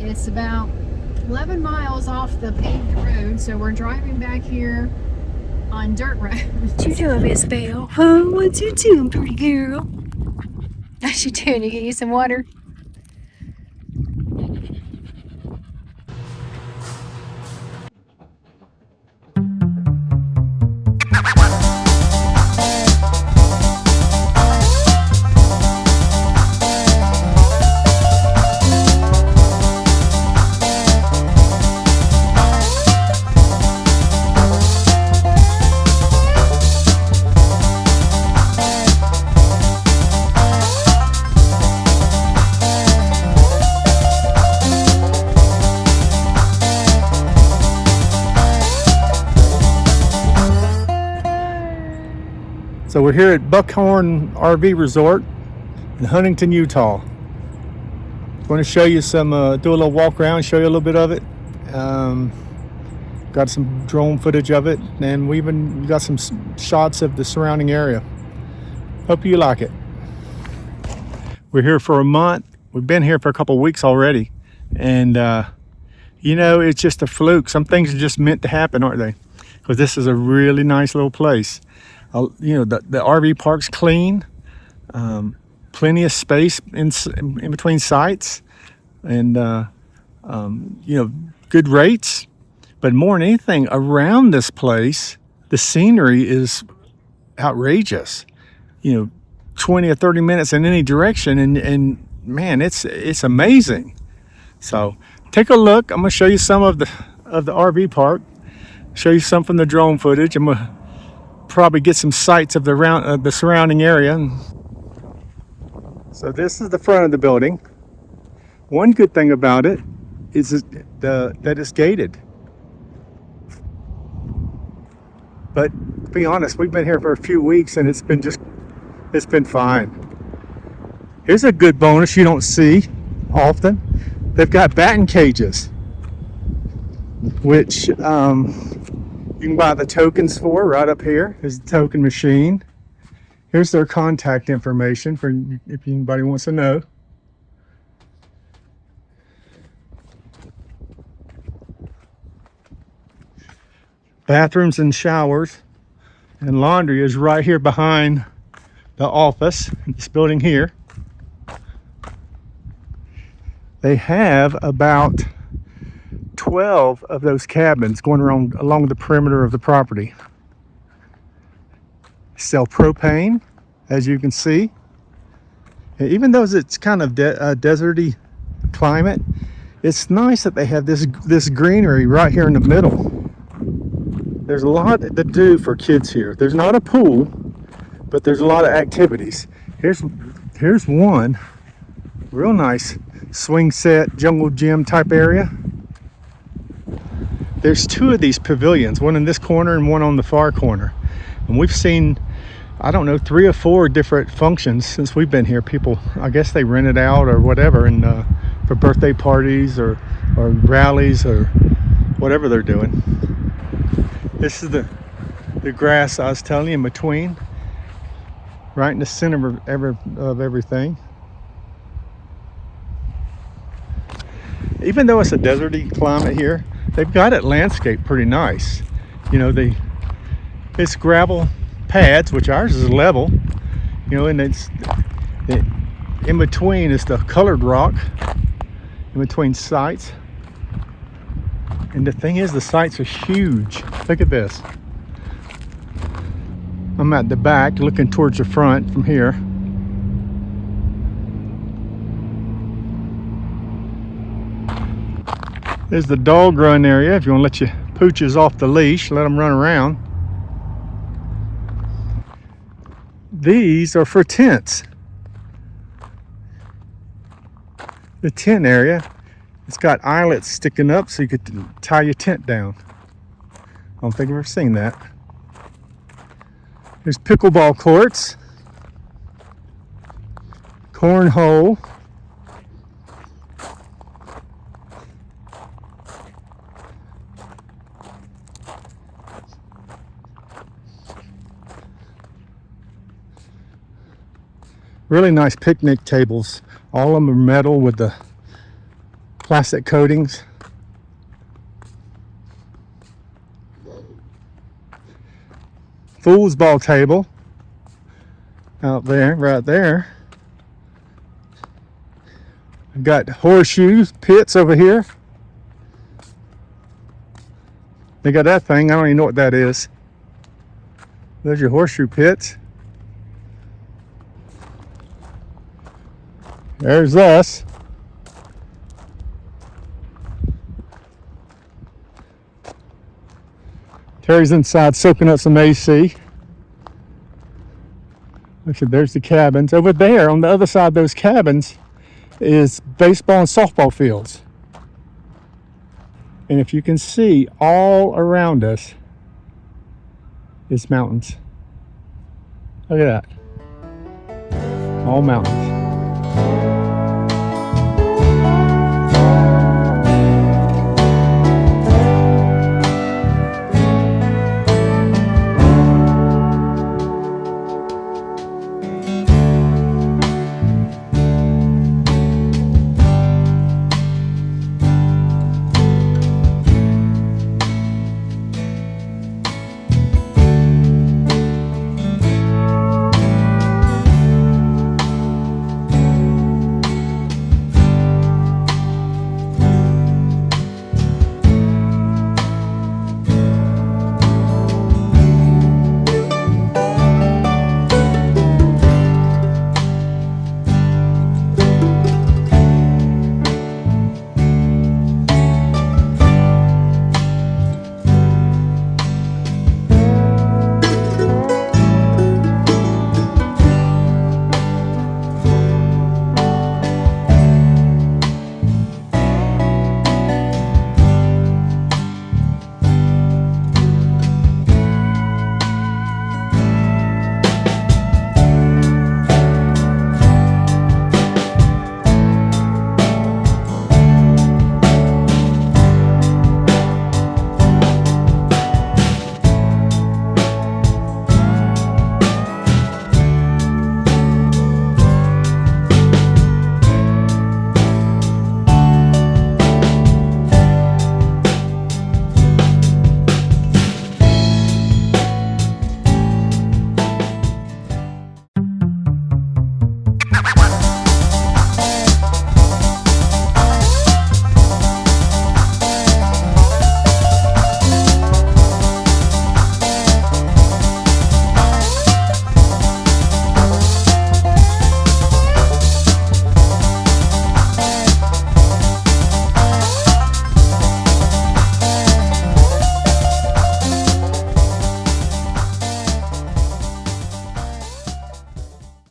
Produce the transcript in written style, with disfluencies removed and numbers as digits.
It's about 11 miles off the paved road, so we're driving back here on dirt road. What you doing, Miss Belle? Huh? What you doing, pretty girl? What you doing? You get you some water? So we're here at Buckhorn RV Resort in Huntington, Utah. I'm going to show you some, do a little walk around, show you a little bit of it. Got some drone footage of it, and we even got some shots of the surrounding area. Hope you like it. We're here for a month. We've been here for a couple weeks already, and you know, it's just a fluke. Some things are just meant to happen, aren't they? Because this is a really nice little place. You know, the RV park's clean, plenty of space in between sites, and you know, good rates. But more than anything, around this place, the scenery is outrageous. You know, 20 or 30 minutes in any direction, and man, it's amazing. So take a look. I'm gonna show you some of the RV park, show you some from the drone footage. I'm gonna probably get some sights of the surrounding area. So this is the front of the building. One good thing about it is that it's gated. But to be honest, we've been here for a few weeks and it's been fine. Here's a good bonus you don't see often. They've got batting cages, which you can buy the tokens for right up here. There's the token machine. Here's their contact information for if anybody wants to know. Bathrooms and showers and laundry is right here behind the office in this building here. They have about 12 of those cabins going around along the perimeter of the property. Sell propane, as you can see. And even though it's kind of deserty climate, it's nice that they have this greenery right here in the middle. There's a lot to do for kids here. There's not a pool, but there's a lot of activities. Here's one real nice swing set, jungle gym type area. There's two of these pavilions, one in this corner and one on the far corner. And we've seen, I don't know, 3 or 4 different functions since we've been here. People, I guess they rent it out or whatever, and for birthday parties or rallies or whatever they're doing. This is the grass I was telling you in between, right in the center of everything. Even though it's a deserty climate here, they've got it landscaped pretty nice. You know, it's gravel pads, which ours is level. You know, and in between is the colored rock in between sites. And the thing is, the sites are huge. Look at this. I'm at the back looking towards the front from here. There's the dog run area. If you want to let your pooches off the leash, let them run around. These are for tents. The tent area, it's got eyelets sticking up so you could tie your tent down. I don't think I've ever seen that. There's pickleball courts, cornhole, really nice picnic tables. All of them are metal with the plastic coatings. Foosball table out there, right there. I've got horseshoes, pits over here. They got that thing, I don't even know what that is. There's your horseshoe pits. There's us. Terry's inside soaking up some AC. Actually, there's the cabins. Over there, on the other side of those cabins, is baseball and softball fields. And if you can see, all around us is mountains. Look at that. All mountains.